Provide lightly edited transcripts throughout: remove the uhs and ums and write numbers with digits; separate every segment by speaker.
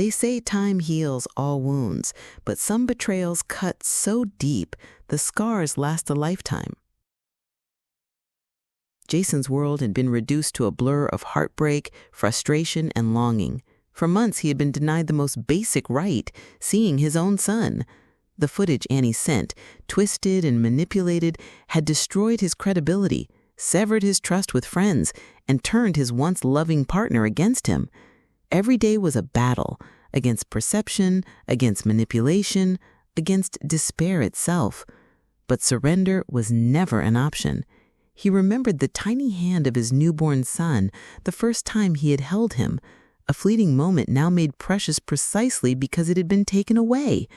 Speaker 1: They say time heals all wounds, but some betrayals cut so deep, the scars last a lifetime. Jason's world had been reduced to a blur of heartbreak, frustration, and longing. For months, he had been denied the most basic right, seeing his own son. The footage Annie sent, twisted and manipulated, had destroyed his credibility, severed his trust with friends, and turned his once loving partner against him. Every day was a battle, against perception, against manipulation, against despair itself. But surrender was never an option. He remembered the tiny hand of his newborn son, the first time he had held him, a fleeting moment now made precious precisely because it had been taken away.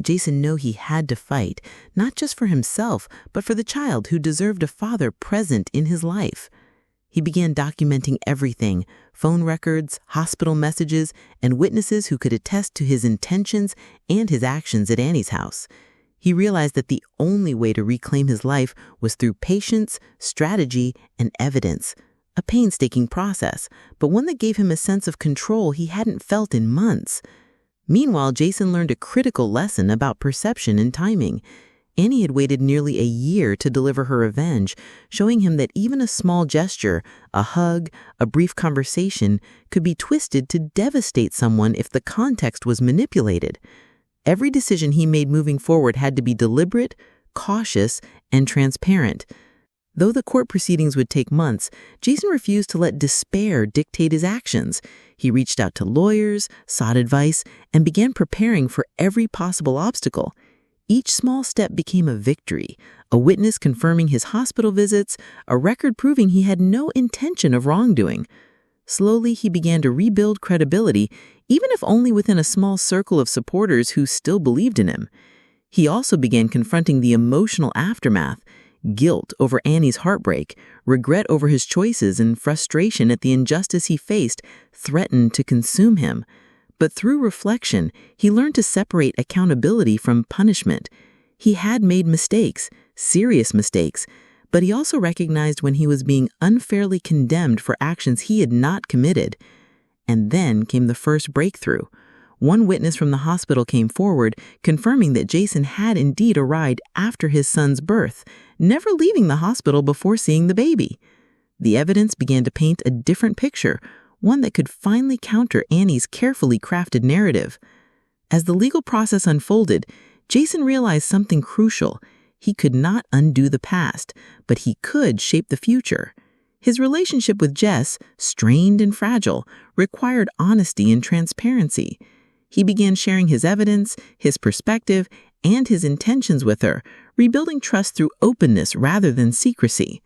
Speaker 1: Jason knew he had to fight, not just for himself, but for the child who deserved a father present in his life. He began documenting everything: phone records, hospital messages, and witnesses who could attest to his intentions and his actions at Annie's house. He realized that the only way to reclaim his life was through patience, strategy, and evidence. A painstaking process, but one that gave him a sense of control he hadn't felt in months. Meanwhile, Jason learned a critical lesson about perception and timing. Annie had waited nearly a year to deliver her revenge, showing him that even a small gesture, a hug, a brief conversation, could be twisted to devastate someone if the context was manipulated. Every decision he made moving forward had to be deliberate, cautious, and transparent. Though the court proceedings would take months, Jason refused to let despair dictate his actions. He reached out to lawyers, sought advice, and began preparing for every possible obstacle. Each small step became a victory, a witness confirming his hospital visits, a record proving he had no intention of wrongdoing. Slowly, he began to rebuild credibility, even if only within a small circle of supporters who still believed in him. He also began confronting the emotional aftermath: guilt over Annie's heartbreak, regret over his choices, and frustration at the injustice he faced threatened to consume him. But through reflection, he learned to separate accountability from punishment. He had made mistakes, serious mistakes, but he also recognized when he was being unfairly condemned for actions he had not committed. And then came the first breakthrough. One witness from the hospital came forward, confirming that Jason had indeed arrived after his son's birth, never leaving the hospital before seeing the baby. The evidence began to paint a different picture, one that could finally counter Annie's carefully crafted narrative. As the legal process unfolded, Jason realized something crucial. He could not undo the past, but he could shape the future. His relationship with Jess, strained and fragile, required honesty and transparency. He began sharing his evidence, his perspective, and his intentions with her, rebuilding trust through openness rather than secrecy.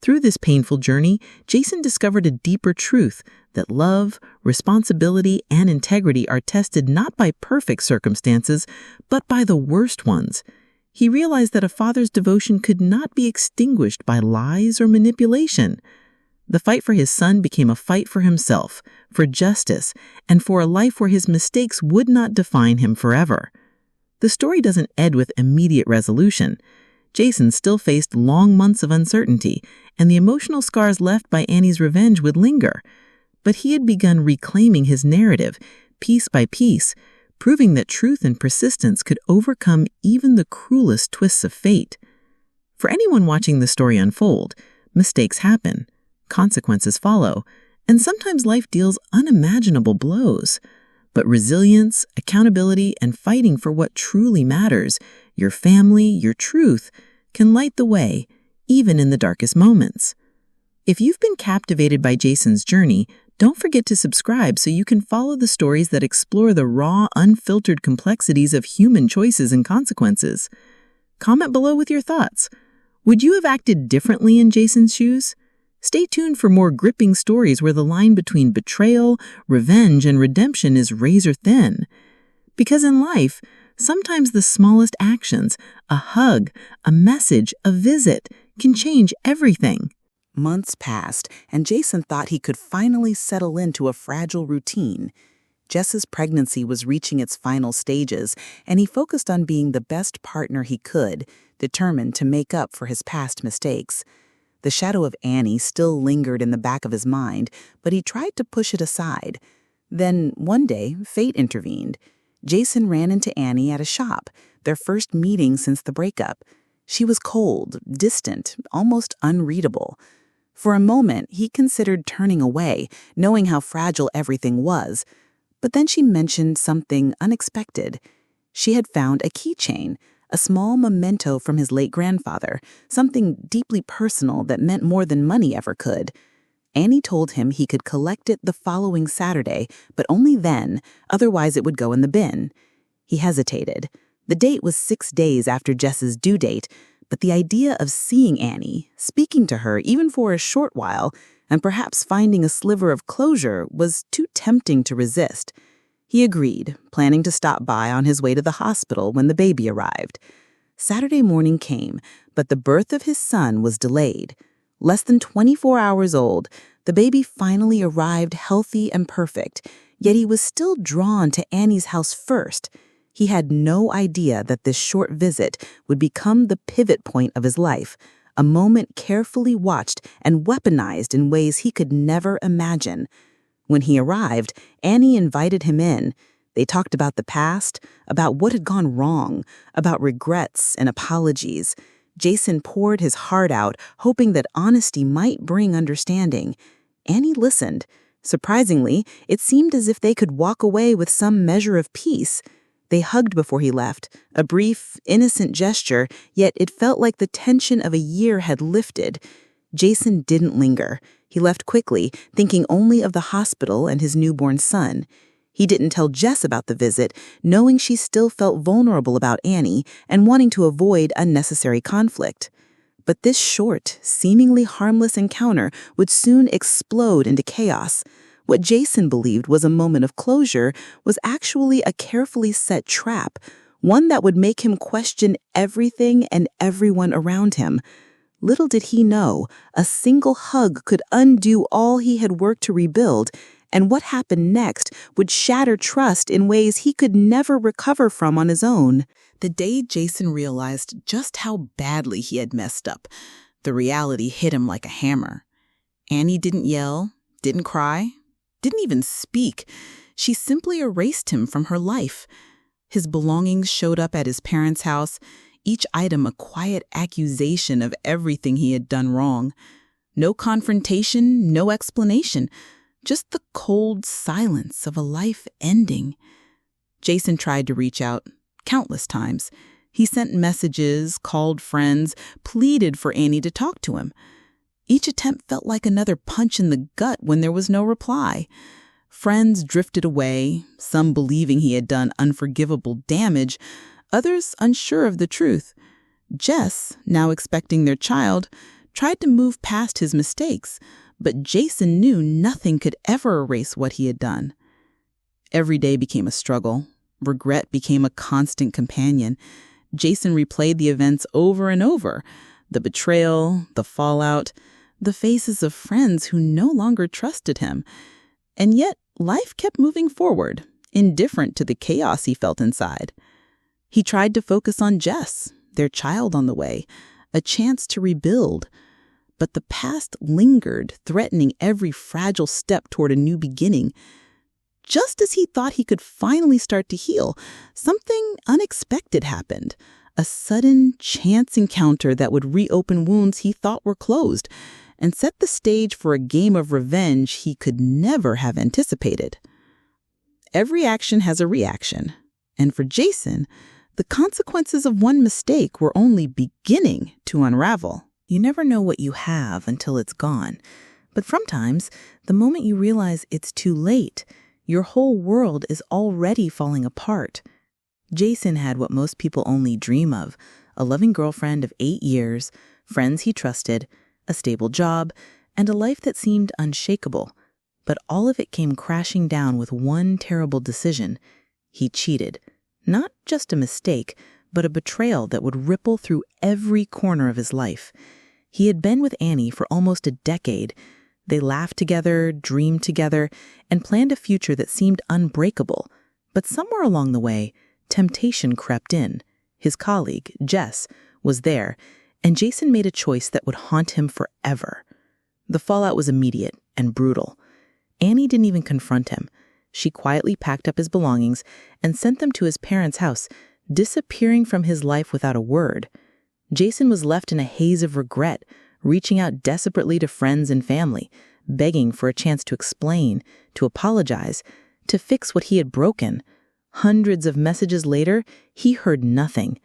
Speaker 1: Through this painful journey, Jason discovered a deeper truth: that love, responsibility, and integrity are tested not by perfect circumstances, but by the worst ones. He realized that a father's devotion could not be extinguished by lies or manipulation. The fight for his son became a fight for himself, for justice, and for a life where his mistakes would not define him forever. The story doesn't end with immediate resolution. Jason still faced long months of uncertainty, and the emotional scars left by Annie's revenge would linger. But he had begun reclaiming his narrative, piece by piece, proving that truth and persistence could overcome even the cruelest twists of fate. For anyone watching the story unfold, mistakes happen, consequences follow, and sometimes life deals unimaginable blows. But resilience, accountability, and fighting for what truly matters, your family, your truth, can light the way, even in the darkest moments. If you've been captivated by Jason's journey, don't forget to subscribe so you can follow the stories that explore the raw, unfiltered complexities of human choices and consequences. Comment below with your thoughts. Would you have acted differently in Jason's shoes? Stay tuned for more gripping stories where the line between betrayal, revenge, and redemption is razor thin. Because in life, sometimes the smallest actions, a hug, a message, a visit, can change everything. Months passed, and Jason thought he could finally settle into a fragile routine. Jess's pregnancy was reaching its final stages, and he focused on being the best partner he could, determined to make up for his past mistakes. The shadow of Annie still lingered in the back of his mind, but he tried to push it aside.
Speaker 2: Then, one day, fate intervened. Jason ran into Annie at a shop, their first meeting since the breakup. She was cold, distant, almost unreadable. For a moment, he considered turning away, knowing how fragile everything was. But then she mentioned something unexpected. She had found a keychain, a small memento from his late grandfather, something deeply personal that meant more than money ever could. Annie told him he could collect it the following Saturday, but only then, otherwise it would go in the bin. He hesitated. The date was 6 days after Jess's due date, but the idea of seeing Annie, speaking to her even for a short while, and perhaps finding a sliver of closure was too tempting to resist. He agreed, planning to stop by on his way to the hospital when the baby arrived. Saturday morning came, but the birth of his son was delayed. Less than 24 hours old, the baby finally arrived healthy and perfect, yet he was still drawn to Annie's house first. He had no idea that this short visit would become the pivot point of his life, a moment carefully watched and weaponized in ways he could never imagine. When he arrived, Annie invited him in. They talked about the past, about what had gone wrong, about regrets and apologies. Jason poured his heart out, hoping that honesty might bring understanding. Annie listened. Surprisingly, it seemed as if they could walk away with some measure of peace. They hugged before he left, a brief, innocent gesture, yet it felt like the tension of a year had lifted. Jason didn't linger. He left quickly, thinking only of the hospital and his newborn son. He didn't tell Jess about the visit, knowing she still felt vulnerable about Annie and wanting to avoid unnecessary conflict. But this short, seemingly harmless encounter would soon explode into chaos. What Jason believed was a moment of closure was actually a carefully set trap, one that would make him question everything and everyone around him. Little did he know, a single hug could undo all he had worked to rebuild, and what happened next would shatter trust in ways he could never recover from on his own. The day Jason realized just how badly he had messed up, the reality hit him like a hammer. Annie didn't yell, didn't cry, didn't even speak. She simply erased him from her life. His belongings showed up at his parents' house, each item a quiet accusation of everything he had done wrong. No confrontation, no explanation, just the cold silence of a life ending. Jason tried to reach out countless times. He sent messages, called friends, pleaded for Annie to talk to him. Each attempt felt like another punch in the gut when there was no reply. Friends drifted away, some believing he had done unforgivable damage, others unsure of the truth. Jess, now expecting their child, tried to move past his mistakes, but Jason knew nothing could ever erase what he had done. Every day became a struggle. Regret became a constant companion. Jason replayed the events over and over. The betrayal, the fallout, the faces of friends who no longer trusted him. And yet, life kept moving forward, indifferent to the chaos he felt inside. He tried to focus on Jess, their child on the way, a chance to rebuild. But the past lingered, threatening every fragile step toward a new beginning. Just as he thought he could finally start to heal, something unexpected happened. A sudden, chance encounter that would reopen wounds he thought were closed and set the stage for a game of revenge he could never have anticipated. Every action has a reaction, and for Jason, the consequences of one mistake were only beginning to unravel. You never know what you have until it's gone, but sometimes, the moment you realize it's too late, your whole world is already falling apart. Jason had what most people only dream of, a loving girlfriend of 8 years, friends he trusted, a stable job, and a life that seemed unshakable. But all of it came crashing down with one terrible decision. He cheated. Not just a mistake, but a betrayal that would ripple through every corner of his life. He had been with Annie for almost a decade. They laughed together, dreamed together, and planned a future that seemed unbreakable. But somewhere along the way, temptation crept in. His colleague, Jess, was there, and Jason made a choice that would haunt him forever. The fallout was immediate and brutal. Annie didn't even confront him. she quietly packed up his belongings and sent them to his parents' house, disappearing from his life without a word. Jason was left in a haze of regret, reaching out desperately to friends and family, begging for a chance to explain, to apologize, to fix what he had broken. Hundreds of messages later, he heard nothing.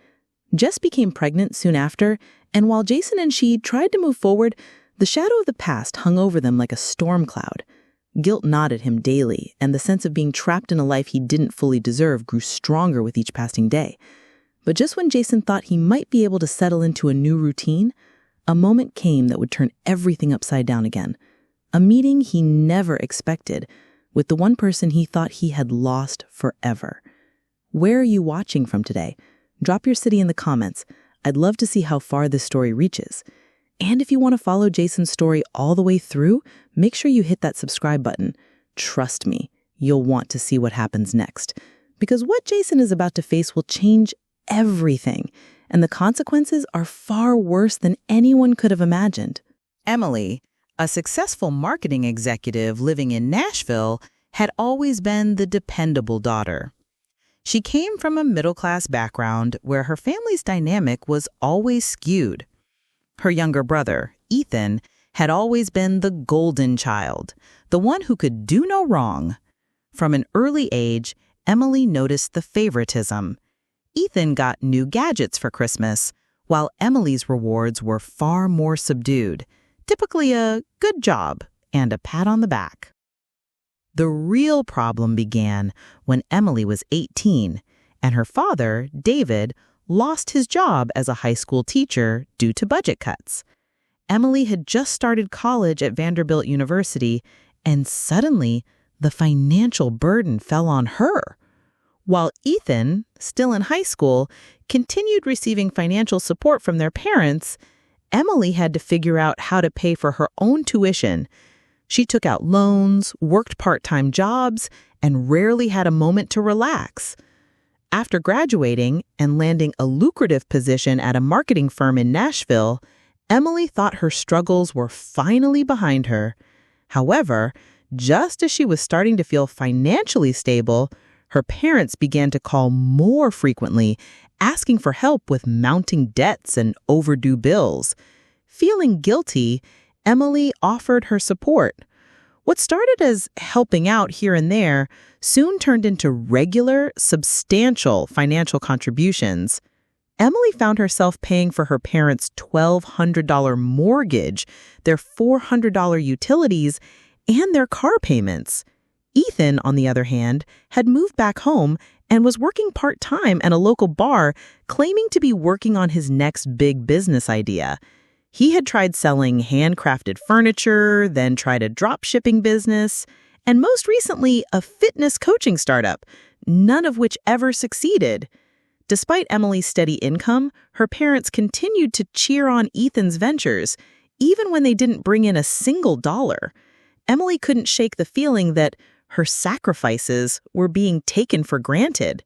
Speaker 2: Jess became pregnant soon after, and while Jason and she tried to move forward, the shadow of the past hung over them like a storm cloud. Guilt gnawed at him daily, and the sense of being trapped in a life he didn't fully deserve grew stronger with each passing day. But just when Jason thought he might be able to settle into a new routine, a moment came that would turn everything upside down again. A meeting he never expected with the one person he thought he had lost forever. Where are you watching from today? Drop your city in the comments. I'd love to see how far this story reaches. And if you want to follow Jason's story all the way through, make sure you hit that subscribe button. Trust me, you'll want to see what happens next. Because what Jason is about to face will change everything, and the consequences are far worse than anyone could have imagined.
Speaker 1: Emily, a successful marketing executive living in Nashville, had always been the dependable daughter. She came from a middle-class background where her family's dynamic was always skewed. Her younger brother, Ethan, had always been the golden child, the one who could do no wrong. From an early age, Emily noticed the favoritism. Ethan got new gadgets for Christmas, while Emily's rewards were far more subdued, typically a good job and a pat on the back. The real problem began when Emily was 18, and her father, David, lost his job as a high school teacher due to budget cuts. Emily had just started college at Vanderbilt University, and suddenly the financial burden fell on her. While Ethan, still in high school, continued receiving financial support from their parents, Emily had to figure out how to pay for her own tuition. She took out loans, worked part-time jobs, and rarely had a moment to relax. After graduating and landing a lucrative position at a marketing firm in Nashville, Emily thought her struggles were finally behind her. However, just as she was starting to feel financially stable, her parents began to call more frequently, asking for help with mounting debts and overdue bills. Feeling guilty, Emily offered her support. What started as helping out here and there soon turned into regular, substantial financial contributions. Emily found herself paying for her parents' $1,200 mortgage, their $400 utilities, and their car payments. Ethan, on the other hand, had moved back home and was working part-time at a local bar, claiming to be working on his next big business idea. He had tried selling handcrafted furniture, then tried a drop-shipping business, and most recently, a fitness coaching startup, none of which ever succeeded. Despite Emily's steady income, her parents continued to cheer on Ethan's ventures, even when they didn't bring in a single dollar. Emily couldn't shake the feeling that her sacrifices were being taken for granted.